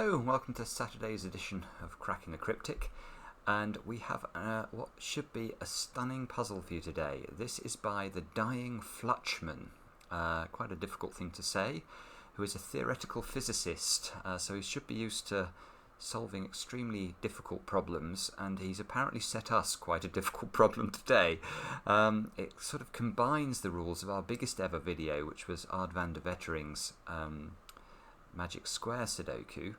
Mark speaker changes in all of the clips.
Speaker 1: Hello and welcome to Saturday's edition of Cracking the Cryptic, and we have what should be a stunning puzzle for you today. This is by the Dying Flutchman, quite a difficult thing to say, who is a theoretical physicist, so he should be used to solving extremely difficult problems, and he's apparently set us quite a difficult problem today. It sort of combines the rules of our biggest ever video, which was Aad van de Wetering's Magic Square Sudoku,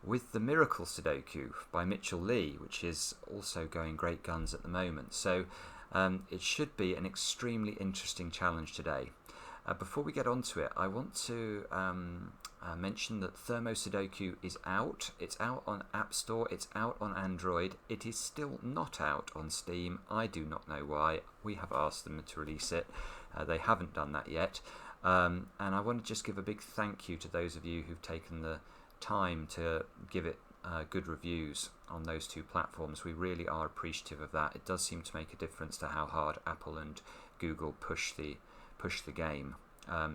Speaker 1: with the Miracle Sudoku by Mitchell Lee, which is also going great guns at the moment. So it should be an extremely interesting challenge today. Before we get on to it, I want to mention that THERMO Sudoku is out. It's out on APPSTORE, it's out on Android. It is still not out on Steam. I do not know why. We have asked them to release it. They haven't done that yet. And I want to just give a big thank you to those of you who've taken the time to give it good reviews on those two platforms. We really are appreciative of that. It does seem to make a difference to how hard Apple and Google push the game.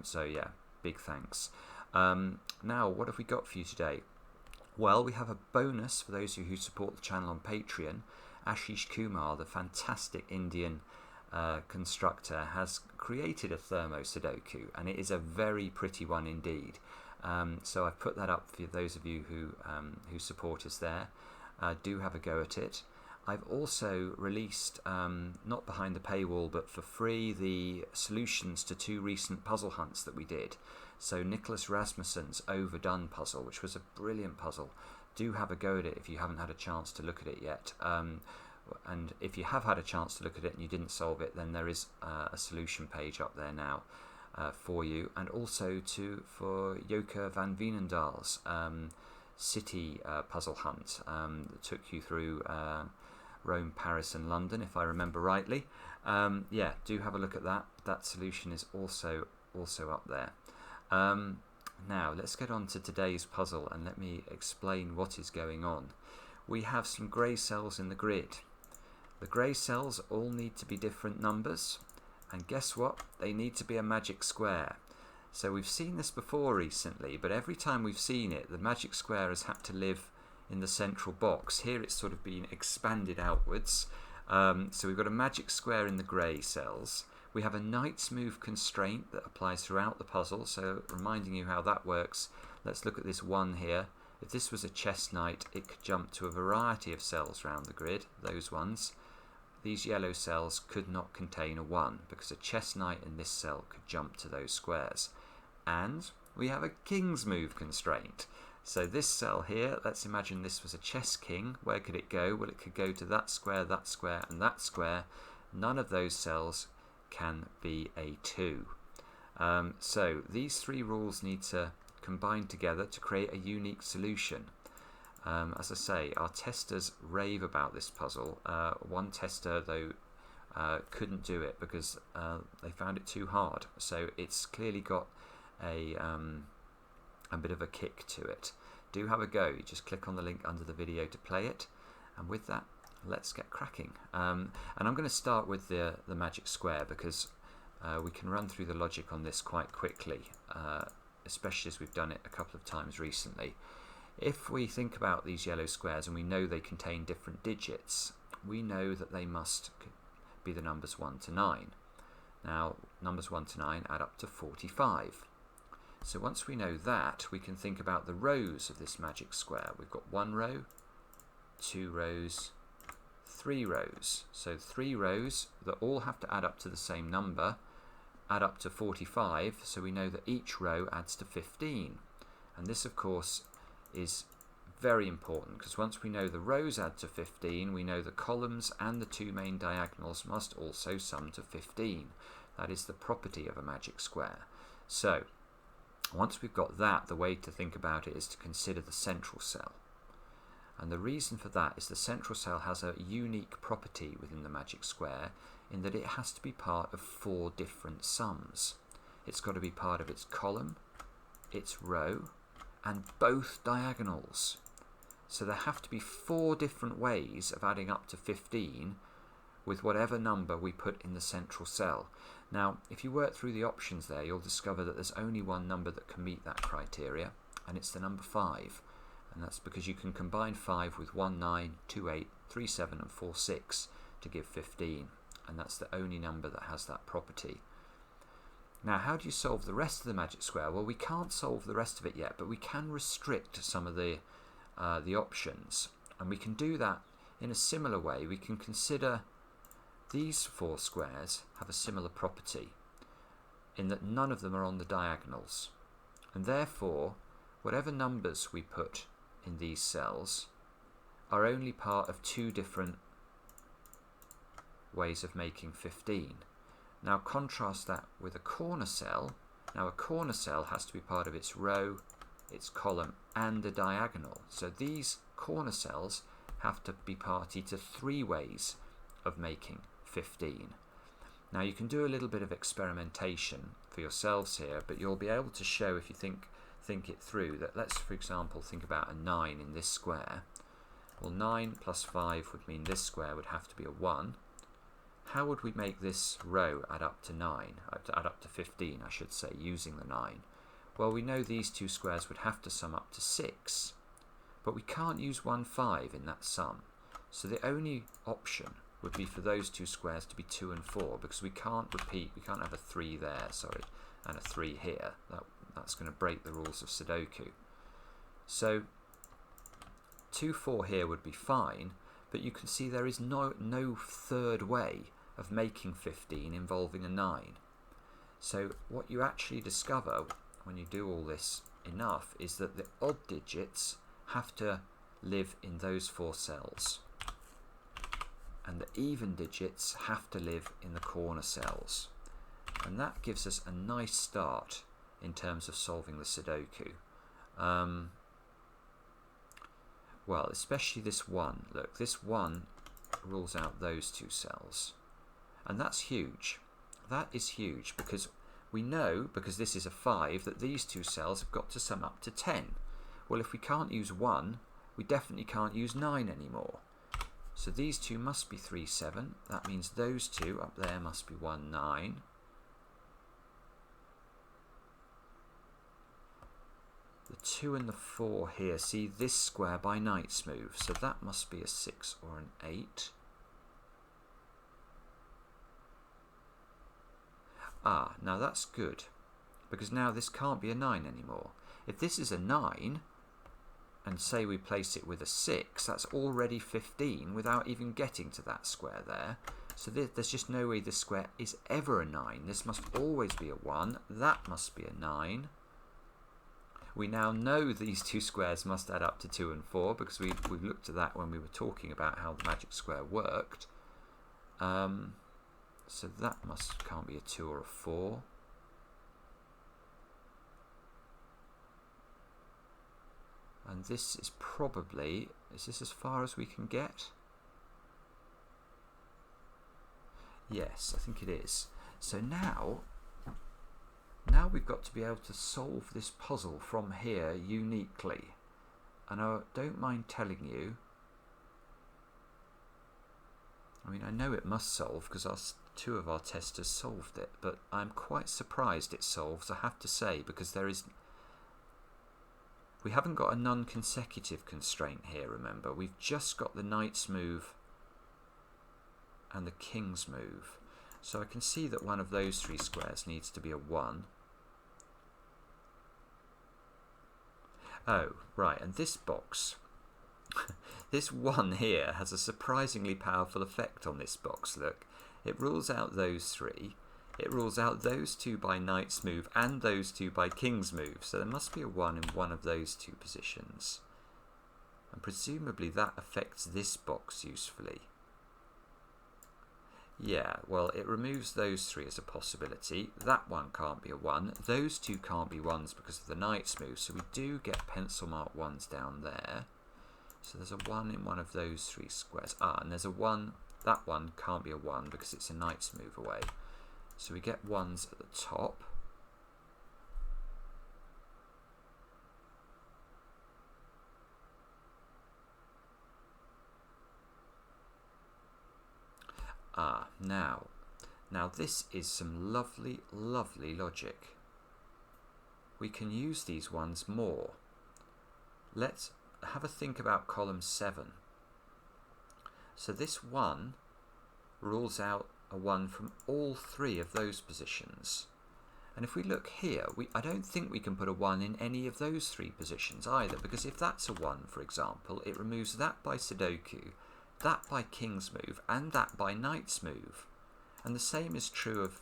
Speaker 1: So yeah, big thanks. Now, what have we got for you today? Well, we have a bonus for those of you who support the channel on Patreon. Ashish Kumar, the fantastic Indian constructor, has created a THERMO Sudoku, and it is a very pretty one indeed. So I've put that up for those of you who support us there. Do have a go at it. I've also released, not behind the paywall but for free, the solutions to two recent puzzle hunts that we did. So Nicholas Rasmussen's Overdone puzzle, which was a brilliant puzzle. Do have a go at it if you haven't had a chance to look at it yet. And if you have had a chance to look at it and you didn't solve it, then there is a solution page up there now for you. And also for Joke van Veenendaal's city puzzle hunt that took you through Rome, Paris and London, if I remember rightly. Yeah, do have a look at that. That solution is also up there. Now, let's get on to today's puzzle and let me explain what is going on. We have some grey cells in the grid. The grey cells all need to be different numbers, and guess what? They need to be a magic square. So we've seen this before recently, but every time we've seen it, the magic square has had to live in the central box. Here it's sort of been expanded outwards. So we've got a magic square in the grey cells. We have a knight's move constraint that applies throughout the puzzle, so reminding you how that works, let's look at this one here. If this was a chess knight, it could jump to a variety of cells around the grid, those ones. These yellow cells could not contain a 1, because a chess knight in this cell could jump to those squares. And we have a king's move constraint. So this cell here, let's imagine this was a chess king. Where could it go? Well, it could go to that square, and that square. None of those cells can be a 2. So these three rules need to combine together to create a unique solution. As I say, our testers rave about this puzzle. One tester, though, couldn't do it because they found it too hard. So it's clearly got a bit of a kick to it. Do have a go. You just click on the link under the video to play it. And with that, let's get cracking. And I'm going to start with the magic square because we can run through the logic on this quite quickly, especially as we've done it a couple of times recently. If we think about these yellow squares and we know they contain different digits, we know that they must be the numbers 1 to 9. Now, numbers 1 to 9 add up to 45. So once we know that, we can think about the rows of this magic square. We've got 1 row, 2 rows, 3 rows. So 3 rows that all have to add up to the same number, add up to 45, so we know that each row adds to 15. And this, of course, is very important because once we know the rows add to 15, we know the columns and the two main diagonals must also sum to 15. That is the property of a magic square. So once we've got that, the way to think about it is to consider the central cell. And the reason for that is the central cell has a unique property within the magic square in that it has to be part of 4 different sums. It's got to be part of its column, its row, and both diagonals. So there have to be 4 different ways of adding up to 15 with whatever number we put in the central cell. Now, if you work through the options there, you'll discover that there's only one number that can meet that criteria, and it's the number 5. and that's because you can combine 5 with 1, 9, 2, 8, 3, 7 and 4, 6 to give 15, and that's the only number that has that property. Now, how do you solve the rest of the magic square? Well, we can't solve the rest of it yet, but we can restrict some of the options, and we can do that in a similar way. We can consider these 4 squares have a similar property in that none of them are on the diagonals, and therefore whatever numbers we put in these cells are only part of 2 different ways of making 15. Now contrast that with a corner cell. Now a corner cell has to be part of its row, its column and a diagonal. So these corner cells have to be party to 3 ways of making 15. Now you can do a little bit of experimentation for yourselves here, but you'll be able to show, if you think it through, that let's for example think about a 9 in this square. Well, 9 plus 5 would mean this square would have to be a 1. How would we make this row add up to 9, add up to 15 I should say, using the 9? Well, we know these 2 squares would have to sum up to 6, but we can't use 1, 5 in that sum. So the only option would be for those 2 squares to be 2 and 4, because we can't repeat, we can't have a 3 there, sorry, and a 3 here. That's going to break the rules of Sudoku. So 2, 4 here would be fine, but you can see there is no third way of making 15 involving a 9. So what you actually discover when you do all this enough is that the odd digits have to live in those 4 cells, and the even digits have to live in the corner cells, and that gives us a nice start in terms of solving the Sudoku. Well, especially this 1. Look, this 1 rules out those 2 cells, and that's huge. That is huge, because we know, because this is a 5, that these 2 cells have got to sum up to 10. Well, if we can't use 1, we definitely can't use 9 anymore. So these 2 must be 3, 7. That means those 2 up there must be 1, 9. The 2 and the 4 here, see this square by knight's move, so that must be a 6 or an 8. Ah, now that's good, because now this can't be a 9 anymore. If this is a 9, and say we place it with a 6, that's already 15 without even getting to that square there. So there's just no way this square is ever a 9. This must always be a 1. That must be a 9. We now know these 2 squares must add up to 2 and 4, because we looked at that when we were talking about how the magic square worked. So that can't be a 2 or a 4. And this is probably, is this as far as we can get? Yes, I think it is. So now we've got to be able to solve this puzzle from here uniquely. And I don't mind telling you, I mean, I know it must solve because 2 of our testers solved it, but I'm quite surprised it solves, I have to say, because we haven't got a non-consecutive constraint here, remember. We've just got the knight's move and the king's move. So I can see that one of those 3 squares needs to be a 1. Oh, right, and this box, this 1 here has a surprisingly powerful effect on this box, look. It rules out those 3. It rules out those 2 by knight's move and those 2 by king's move. So there must be a 1 in one of those 2 positions. And presumably that affects this box usefully. Yeah, well, it removes those 3 as a possibility. That one can't be a 1. Those 2 can't be 1s because of the knight's move. So we do get pencil mark 1s down there. So there's a 1 in one of those 3 squares. Ah, and there's a 1. That one can't be a 1 because it's a knight's move away. So we get 1s at the top. Ah, now this is some lovely, lovely logic. We can use these ones more. Let's have a think about column 7. So this 1 rules out a 1 from all 3 of those positions. And if we look here, I don't think we can put a 1 in any of those 3 positions either, because if that's a 1, for example, it removes that by Sudoku, that by King's move, and that by Knight's move. And the same is true of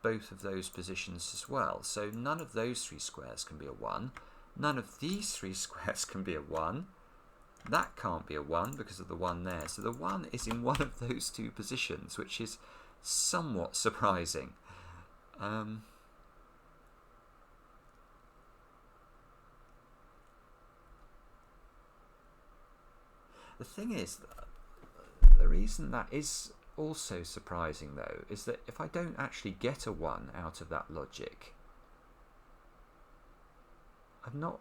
Speaker 1: both of those positions as well. So none of those 3 squares can be a 1. None of these 3 squares can be a 1. That can't be a 1 because of the 1 there. So the 1 is in one of those 2 positions, which is somewhat surprising. The thing is, the reason that is also surprising, though, is that if I don't actually get a 1 out of that logic, I've not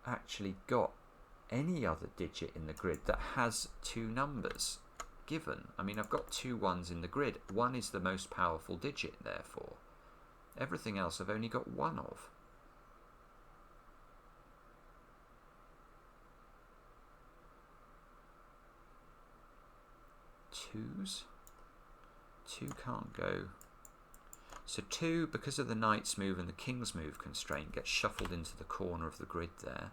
Speaker 1: actually got any other digit in the grid that has 2 numbers given. I mean, I've got 2 1s in the grid. 1 is the most powerful digit, therefore. Everything else I've only got 1 of. Twos? 2 can't go. So 2, because of the Knight's move and the King's move constraint, gets shuffled into the corner of the grid there.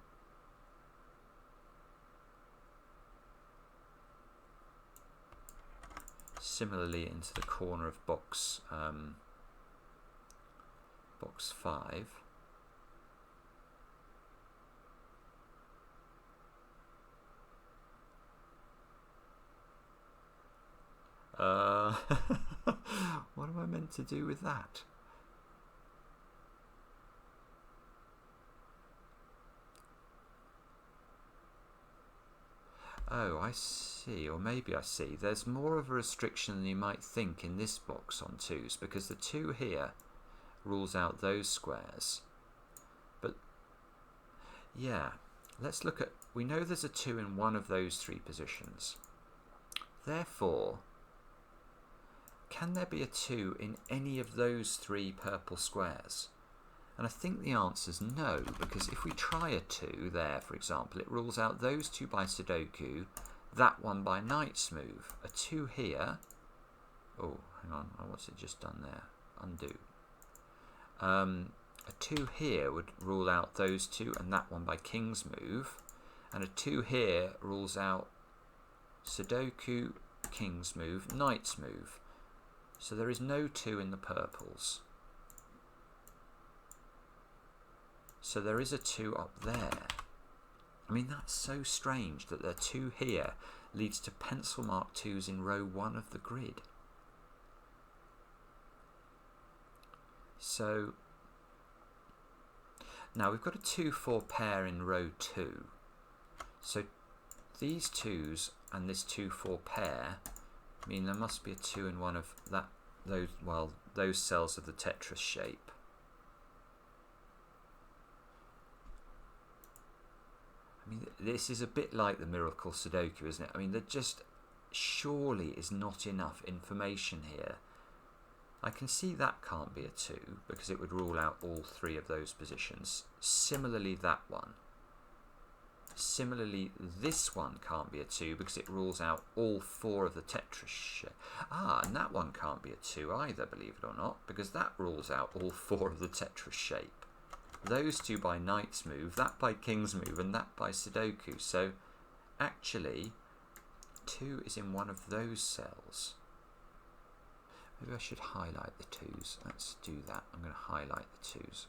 Speaker 1: Similarly into the corner of box 5. What am I meant to do with that? Oh, I see, or maybe I see. There's more of a restriction than you might think in this box on 2s, because the 2 here rules out those squares. But, yeah, let's look at... We know there's a 2 in one of those 3 positions. Therefore, can there be a 2 in any of those 3 purple squares? And I think the answer is no, because if we try a 2 there, for example, it rules out those 2 by Sudoku, that one by Knight's move. A 2 here... Oh, hang on, what's it just done there? Undo. A 2 here would rule out those 2 and that one by King's move. And a 2 here rules out Sudoku, King's move, Knight's move. So there is no 2 in the purples. So there is a 2 up there. I mean, that's so strange that the 2 here leads to pencil mark 2s in row 1 of the grid. So now we've got a 2-4 pair in row 2. So these 2s and this 2-4 pair mean there must be a 2 in one of those cells of the Tetris shape. I mean, this is a bit like the miracle Sudoku, isn't it? I mean, there just surely is not enough information here. I can see that can't be a 2 because it would rule out all 3 of those positions. Similarly, that one. Similarly, this one can't be a 2 because it rules out all 4 of the Tetris shape. And that one can't be a 2 either, believe it or not, because that rules out all 4 of the Tetris shape. Those 2 by Knight's move, that by King's move, and that by Sudoku. So, actually, 2 is in one of those cells. Maybe I should highlight the 2s. Let's do that. I'm going to highlight the 2s.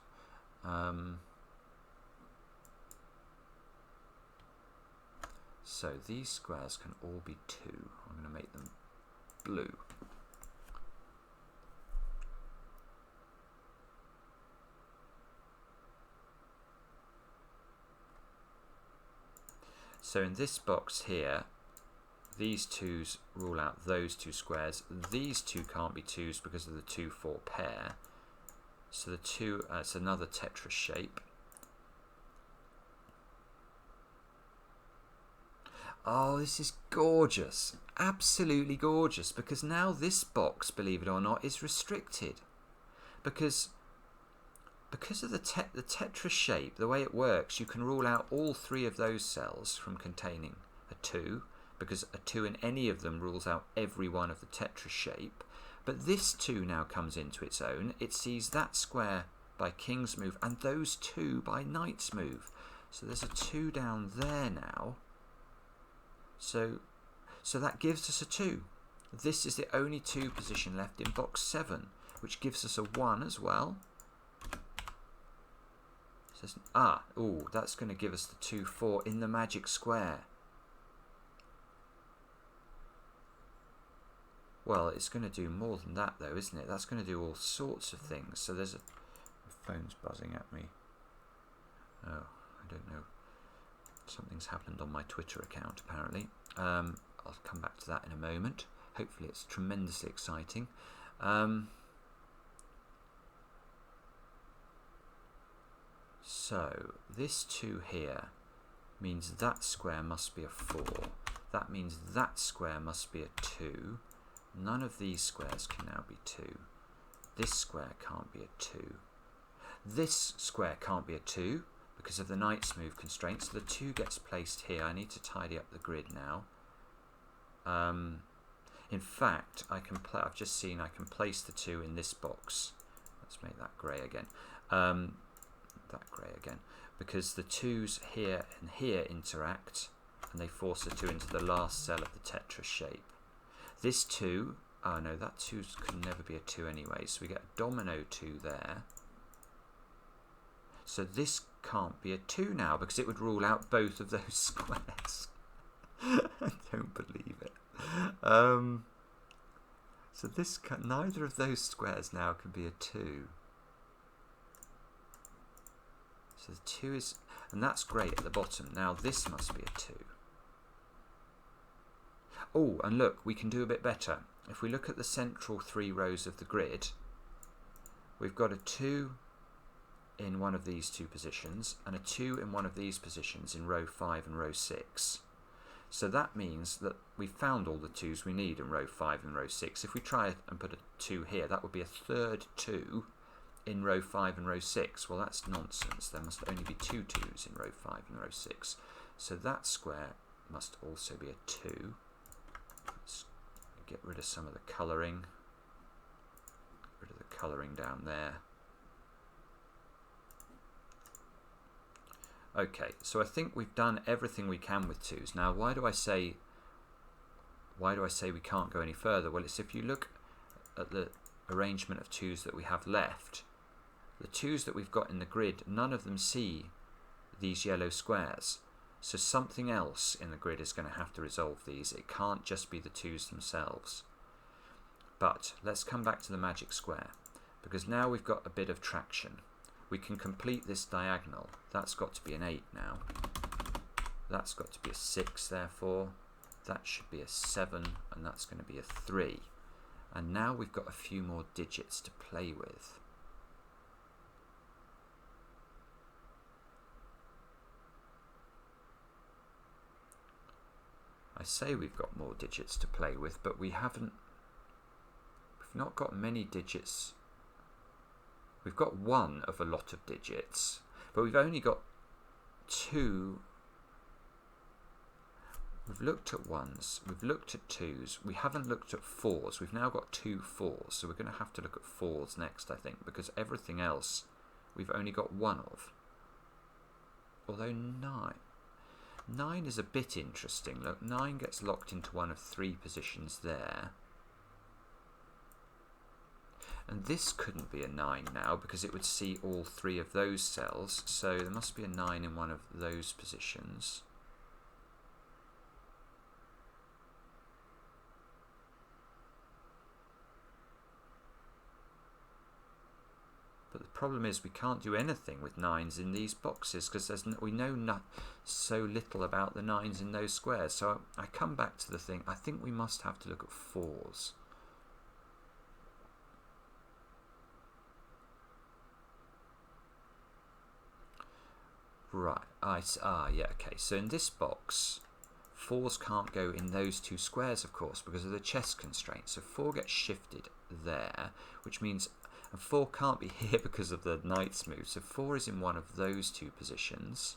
Speaker 1: So these squares can all be 2. I'm going to make them blue. So in this box here, these 2s rule out those 2 squares. These 2 can't be 2s because of the 2-4 pair. So the 2, it's another Tetris shape. Oh, this is gorgeous. Absolutely gorgeous. Because now this box, believe it or not, is restricted. Because because of the tetra shape, the way it works, you can rule out all 3 of those cells from containing a 2, because a 2 in any of them rules out every one of the tetra shape. But this 2 now comes into its own. It sees that square by king's move and those 2 by knight's move. So there's a 2 down there now. So that gives us a 2. This is the only 2 position left in box 7, which gives us a 1 as well. So that's going to give us the 2-4 in the magic square. Well, it's going to do more than that though, isn't it? That's going to do all sorts of things. So there's the phone's buzzing at me. Oh, I don't know. Something's happened on my Twitter account apparently. I'll come back to that in a moment. Hopefully it's tremendously exciting. So this 2 here means that square must be a 4. That means that square must be a 2. None of these squares can now be 2. This square can't be a 2. This square can't be a 2 because of the knight's move constraint. So the 2 gets placed here. I need to tidy up the grid now. In fact, I've just seen I can place the 2 in this box. Let's make that grey again. Because the 2's here and here interact, and they force the 2 into the last cell of the tetra shape. This 2, oh no, that 2 could never be a 2 anyway, so we get a domino 2 there. So this can't be a 2 now, because it would rule out both of those squares. I don't believe it. So neither of those squares now can be a 2. So the 2 is, and that's great at the bottom. Now this must be a 2. Oh, and look, we can do a bit better. If we look at the central 3 rows of the grid, we've got a 2 in one of these 2 positions and a 2 in one of these positions in row 5 and row 6. So that means that we've found all the 2's we need in row 5 and row 6. If we try and put a 2 here, that would be a third 2 in row 5 and row 6. Well, that's nonsense. There must only be 2 2's in row 5 and row 6. So that square must also be a 2. Let's get rid of some of the colouring. Get rid of the colouring down there. Okay, so I think we've done everything we can with 2's. Now, why do I say we can't go any further? Well, it's if you look at the arrangement of 2's that we have left, the 2's that we've got in the grid, none of them see these yellow squares. So something else in the grid is going to have to resolve these. It can't just be the 2's themselves. But let's come back to the magic square, because now we've got a bit of traction. We can complete this diagonal. That's got to be an 8 now. That's got to be a 6, therefore. That should be a 7, and that's going to be a 3. And now we've got a few more digits to play with. I say we've got more digits to play with, but we've not got many digits. We've got 1 of a lot of digits, but we've only got 2. We've looked at 1's, we've looked at 2's, we haven't looked at 4's. We've now got 2 4's, so we're going to have to look at 4's next, I think, because everything else we've only got 1 of. Although 9 is a bit interesting. Look, 9 gets locked into one of 3 positions there. And this couldn't be a 9 now because it would see all 3 of those cells. So there must be a 9 in one of those positions. But the problem is we can't do anything with 9's in these boxes because we know so little about the 9's in those squares. So I come back to the thing. I think we must have to look at 4's. Right. Yeah. Okay. So in this box, 4's can't go in those 2 squares, of course, because of the chess constraint. So 4 gets shifted there, which means And 4 can't be here because of the knight's move, so 4 is in one of those two positions.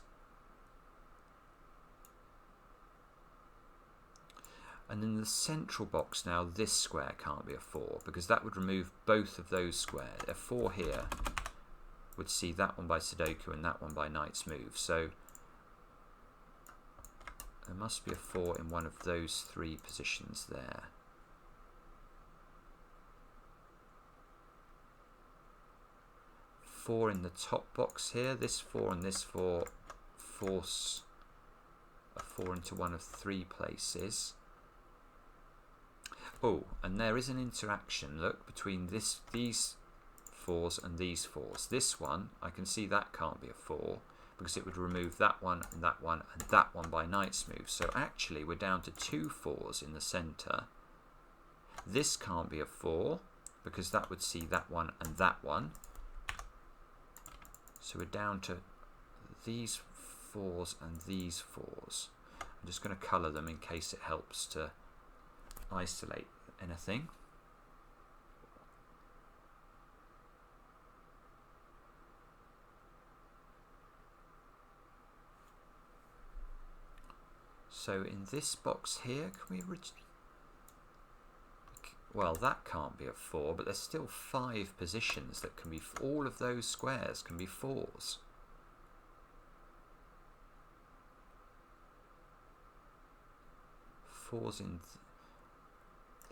Speaker 1: And in the central box now, this square can't be a 4, because that would remove both of those squares. A 4 here would see that one by Sudoku and that one by knight's move. So there must be a 4 in one of those 3 positions there. Four in the top box here. This 4 and this 4 force a 4 into one of 3 places. Oh, and there is an interaction, look, between these 4s and these 4s. This one, I can see that can't be a 4 because it would remove that one and that one and that one by knight's move. So actually we're down to 2 4s in the centre. This can't be a 4 because that would see that one and that one. So we're down to these 4s and these 4s. I'm just going to colour them in case it helps to isolate anything. So in this box here, can we well, that can't be a 4, but there's still 5 positions that can be, all of those squares can be 4s. Fours in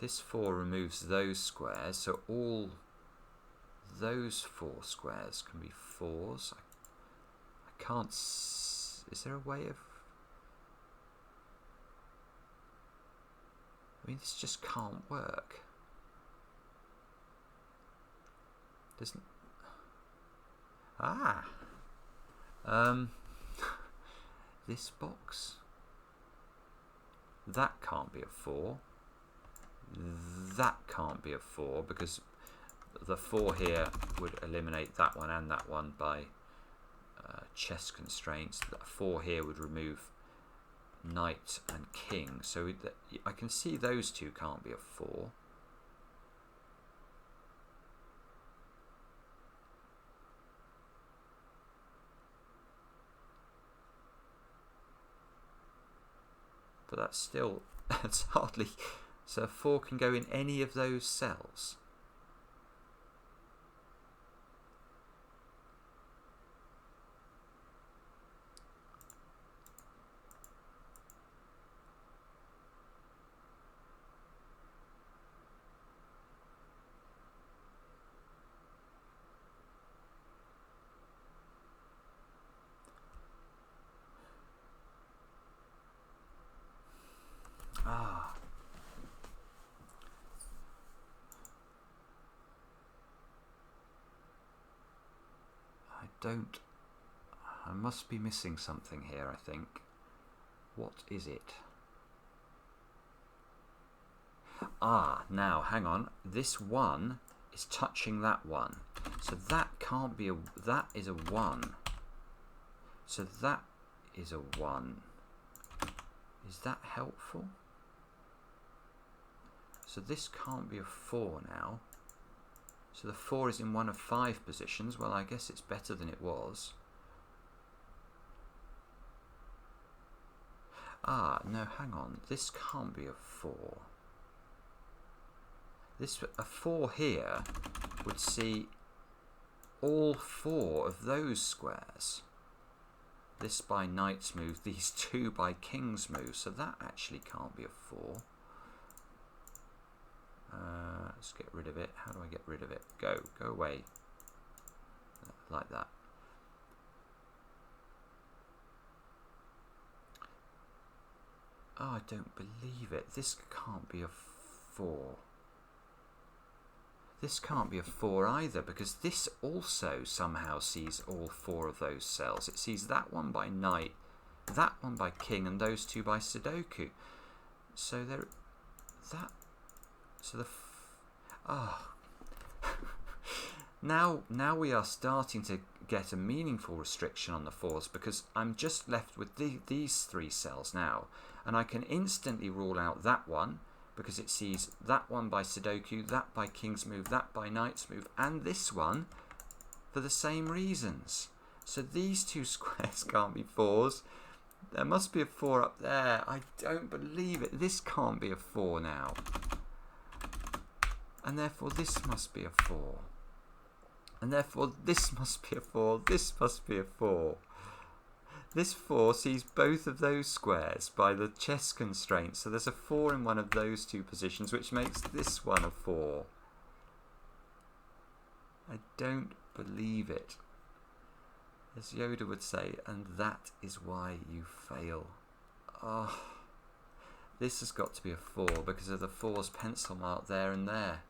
Speaker 1: this 4 removes those squares, so all those 4 squares can be 4s. I can't. Is there a way of? I mean, this just can't work. Doesn't. This box. That can't be a 4. That can't be a 4 because the 4 here would eliminate that one and that one by chess constraints. The 4 here would remove knight and king. So I can see those two can't be a 4. But that's still, that's hardly, so a 4 can go in any of those cells. I must be missing something here, I think. What is it? Now, hang on. This 1 is touching that 1. So that can't be that is a 1. So that is a 1. Is that helpful? So this can't be a 4 now. So the 4 is in one of 5 positions. Well, I guess it's better than it was. No, hang on. This can't be a 4. A 4 here would see all 4 of those squares. This by knight's move, these 2 by king's move. So that actually can't be a 4. Let's get rid of it. How do I get rid of it? Go away. Like that. I don't believe it. This can't be a 4. This can't be a 4 either, because this also somehow sees all 4 of those cells. It sees that one by knight, that one by king, and those 2 by Sudoku. So there, that. So the. Now we are starting to get a meaningful restriction on the 4s, because I'm just left with these 3 cells now, and I can instantly rule out that one, because it sees that one by Sudoku, that by King's Move, that by Knight's Move, and this one for the same reasons. So these two squares can't be 4s. There must be a 4 up there. I don't believe it. This can't be a 4 now. And therefore this must be a 4. And therefore this must be a 4. This must be a 4. This 4 sees both of those squares by the chess constraint. So there's a 4 in one of those two positions, which makes this one a 4. I don't believe it. As Yoda would say, and that is why you fail. Oh, this has got to be a 4 because of the 4's pencil mark there and there.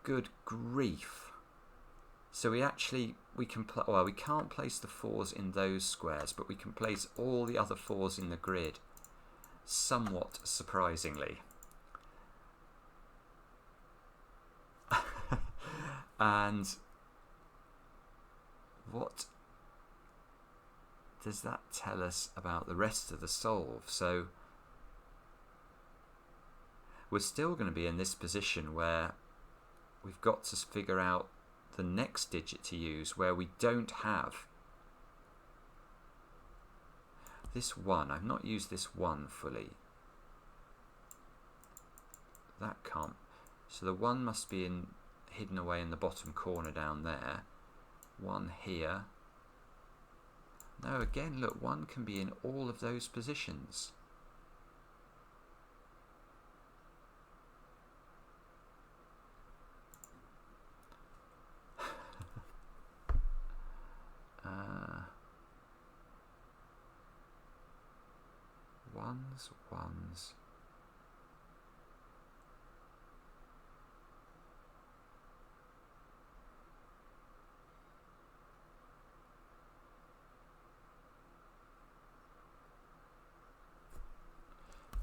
Speaker 1: Good grief. So we can well, we can't place the 4's in those squares, but we can place all the other 4's in the grid, somewhat surprisingly. And what does that tell us about the rest of the solve? So we're still going to be in this position where we've got to figure out the next digit to use, where we don't have this 1. I've not used this 1 fully. That can't. So the 1 must be hidden away in the bottom corner down there. 1 here. No, again, look, 1 can be in all of those positions. Ones.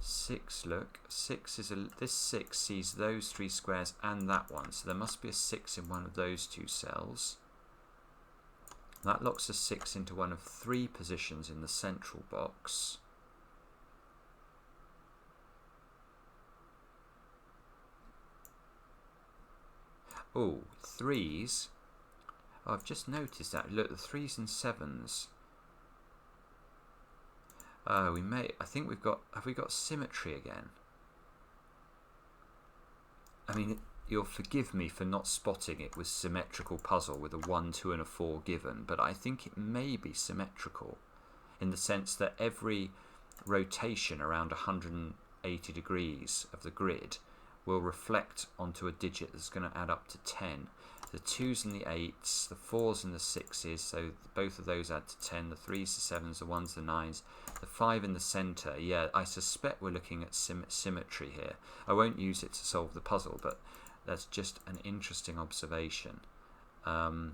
Speaker 1: Six, look, 6 is this 6 sees those 3 squares and that one, so there must be a 6 in one of those 2 cells. That locks a 6 into one of 3 positions in the central box. Oh, 3s. Oh, I've just noticed that. Look, the 3s and 7s. Oh, I think we've got. Have we got symmetry again? I mean, you'll forgive me for not spotting it with symmetrical puzzle with a 1, 2, and a 4 given, but I think it may be symmetrical in the sense that every rotation around 180 degrees of the grid will reflect onto a digit that's going to add up to 10. The 2s and the 8s, the 4s and the 6s, so both of those add to 10, the 3s, the 7s, the 1s, the 9s, the 5 in the centre. Yeah, I suspect we're looking at symmetry here. I won't use it to solve the puzzle, but that's just an interesting observation. Now,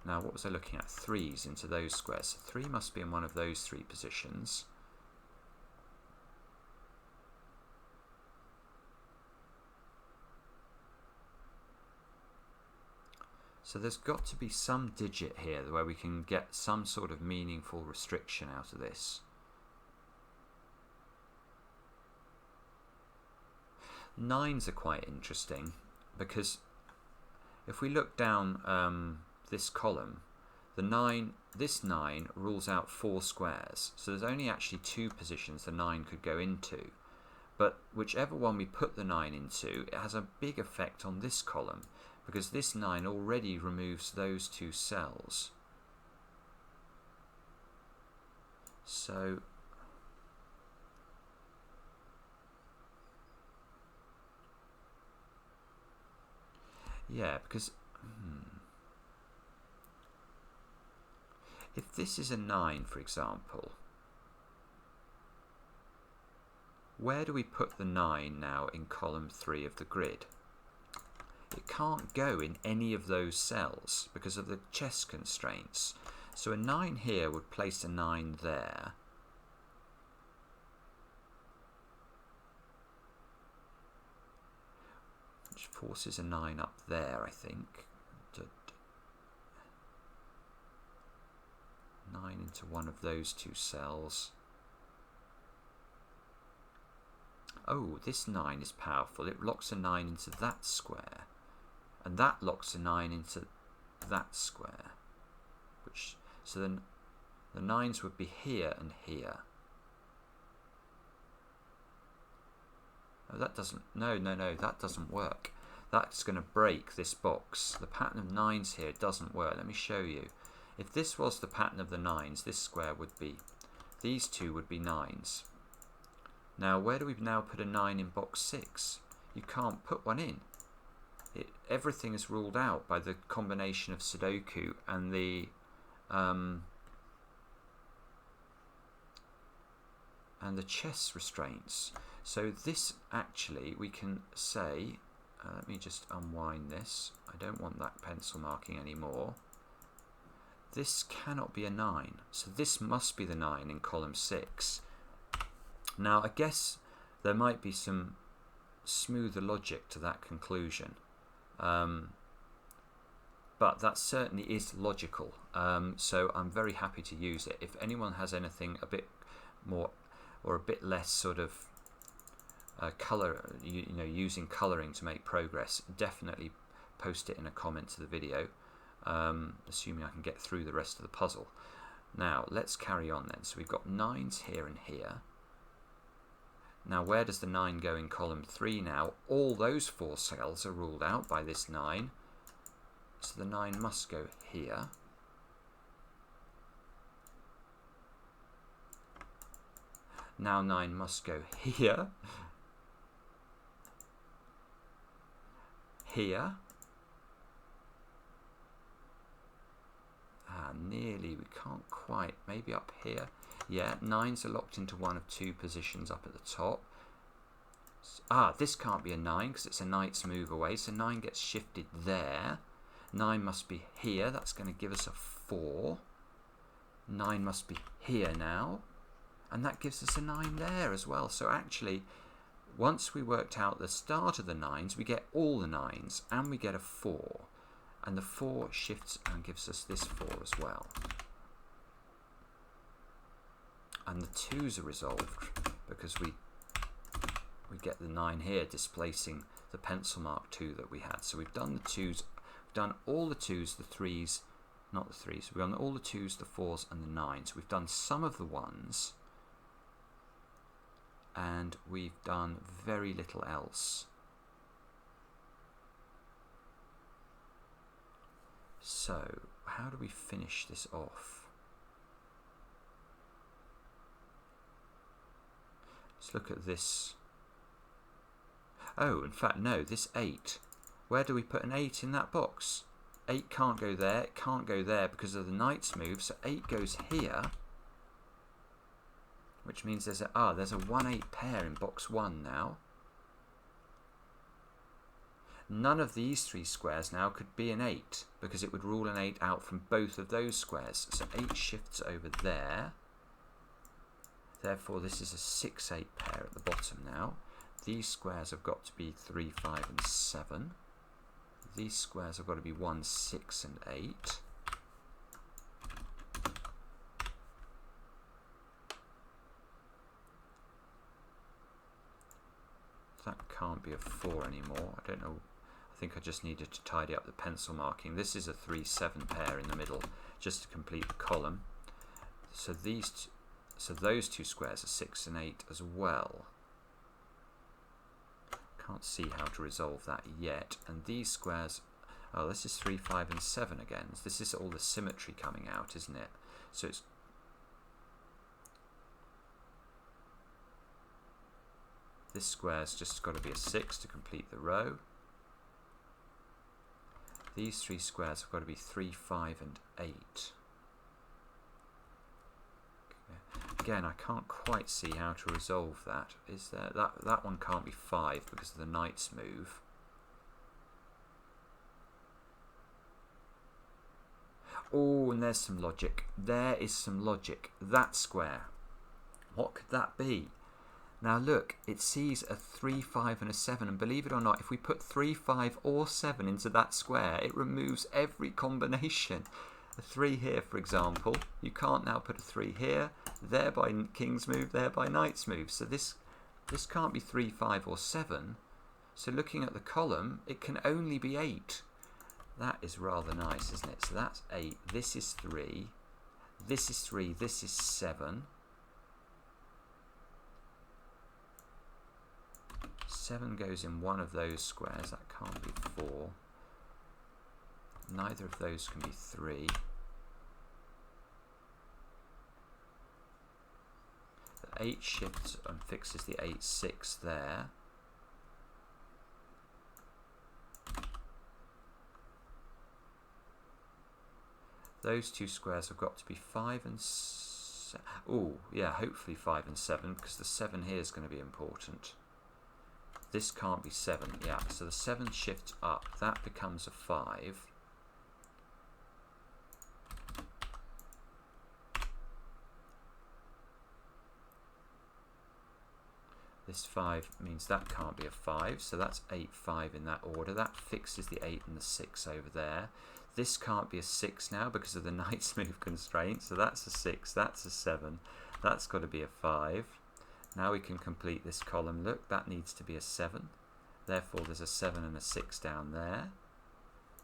Speaker 1: what was I looking at? 3s into those squares. So 3 must be in one of those 3 positions. So there's got to be some digit here where we can get some sort of meaningful restriction out of this. 9s are quite interesting because if we look down this column, this 9 rules out 4 squares. So there's only actually 2 positions the 9 could go into. But whichever one we put the 9 into, it has a big effect on this column, because this 9 already removes those 2 cells. So yeah, because if this is a 9, for example, where do we put the 9 now in column 3 of the grid? It can't go in any of those cells because of the chess constraints. So a 9 here would place a 9 there. Which forces a 9 up there, I think. 9 into one of those two cells. Oh, this 9 is powerful. It locks a 9 into that square, and that locks a 9 into that square. So then the 9s would be here and here. Oh, that doesn't. No, that doesn't work. That's going to break this box. The pattern of 9s here doesn't work. Let me show you. If this was the pattern of the 9s, this square would be, these two would be 9s. Now, where do we now put a 9 in box 6? You can't put one in. Everything is ruled out by the combination of Sudoku and the chess restraints. So this actually, we can say, let me just unwind this. I don't want that pencil marking anymore. This cannot be a 9. So this must be the 9 in column 6. Now, I guess there might be some smoother logic to that conclusion. But that certainly is logical. So I'm very happy to use it. If anyone has anything a bit more or a bit less sort of color, using coloring to make progress, definitely post it in a comment to the video, assuming I can get through the rest of the puzzle. Now let's carry on then. So we've got 9s here and here. Now where does the 9 go in column 3 now? All those 4 cells are ruled out by this 9. So the 9 must go here. Now 9 must go here. Here. Nearly, we can't quite, maybe up here. Yeah, 9s are locked into one of two positions up at the top. This can't be a 9 because it's a knight's move away, so 9 gets shifted there. 9 must be here, that's going to give us a 4. 9 must be here now, and that gives us a 9 there as well. So actually, once we worked out the start of the 9s, we get all the 9s, and we get a 4. And the 4 shifts and gives us this 4 as well. And the 2s are resolved because we get the 9 here displacing the pencil mark 2 that we had. So we've done the 2s, we've done all the 2s, the 3s, not the 3s, we've done all the 2s, the 4s and the 9s. We've done some of the 1s and we've done very little else. So how do we finish this off? Let's look at this. Oh, in fact, no, this 8. Where do we put an 8 in that box? 8 can't go there, it can't go there because of the knight's move, so 8 goes here, which means there's a 1-8 pair in box 1 now. None of these 3 squares now could be an 8 because it would rule an 8 out from both of those squares. So 8 shifts over there. Therefore, this is a 6-8 pair at the bottom now. These squares have got to be 3, 5 and 7. These squares have got to be 1, 6 and 8. That can't be a 4 anymore. I don't know. I think I just needed to tidy up the pencil marking. This is a 3-7 pair in the middle, just to complete the column. So those 2 squares are 6 and 8 as well. Can't see how to resolve that yet. And these squares, oh, this is 3, 5 and 7 again. This is all the symmetry coming out, isn't it? So it's this square's just got to be a 6 to complete the row. These 3 squares have got to be 3, 5 and 8. Again, I can't quite see how to resolve that. Is there that one can't be 5 because of the knight's move. Oh, and there's some logic. There is some logic. That square. What could that be? Now look, it sees a 3, 5 and a 7, and believe it or not, if we put 3, 5 or 7 into that square, it removes every combination. a 3 here, for example. You can't now put a 3 here. There by king's move, there by knight's move. So this can't be 3, 5 or 7. So looking at the column, it can only be 8. That is rather nice, isn't it? So that's 8. This is 3. This is 3. This is 7. 7 goes in one of those squares. That can't be 4. Neither of those can be 3. The 8 shifts and fixes the 8, 6 there. Those two squares have got to be 5 and 7. Oh, yeah, hopefully 5 and 7, because the 7 here is going to be important. This can't be 7, yeah, so the 7 shifts up. That becomes a 5. This 5 means that can't be a 5, so that's 8, 5 in that order. That fixes the 8 and the 6 over there. This can't be a 6 now because of the knight's move constraint, so that's a 6, that's a 7. That's got to be a 5. Now we can complete this column. Look, that needs to be a 7. Therefore, there's a 7 and a 6 down there.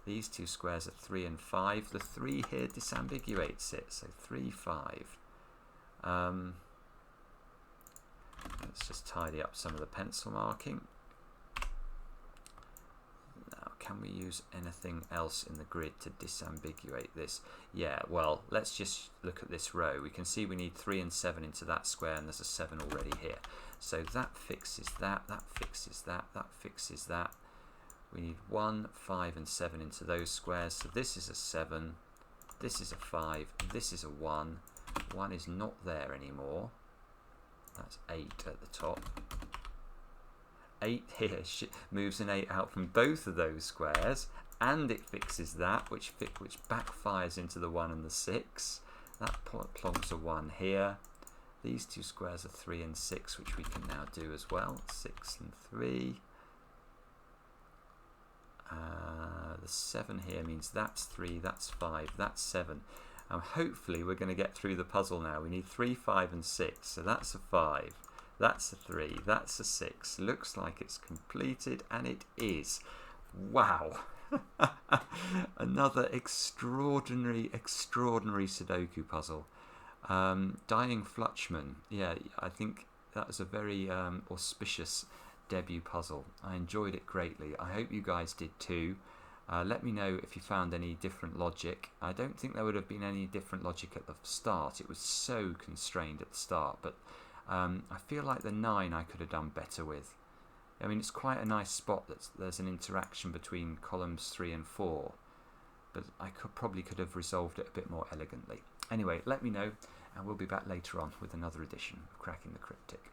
Speaker 1: These two squares are 3 and 5. The 3 here disambiguates it, so 3, 5. Let's just tidy up some of the pencil marking. Now, can we use anything else in the grid to disambiguate this? Yeah, well, let's just look at this row. We can see we need 3 and 7 into that square, and there's a 7 already here. So that fixes that, that fixes that, that fixes that. We need 1, 5 and 7 into those squares. So this is a 7, this is a 5, this is a 1. 1 is not there anymore. That's 8 at the top. 8 here moves an 8 out from both of those squares, and it fixes that, which backfires into the 1 and the 6. That plonks a 1 here. These two squares are 3 and 6, which we can now do as well. 6 and 3. The 7 here means that's 3, that's 5, that's 7. Hopefully we're going to get through the puzzle now. We need 3, 5 and 6. So that's a 5, that's a 3, that's a 6. Looks like it's completed, and it is. Wow. Another extraordinary Sudoku puzzle. Dying Flutchman. Yeah, I think that was a very auspicious debut puzzle. I enjoyed it greatly. I hope you guys did too. Let me know if you found any different logic. I don't think there would have been any different logic at the start. It was so constrained at the start, but I feel like the 9 I could have done better with. I mean, it's quite a nice spot that there's an interaction between columns 3 and 4, but I probably could have resolved it a bit more elegantly. Anyway, let me know, and we'll be back later on with another edition of Cracking the Cryptic.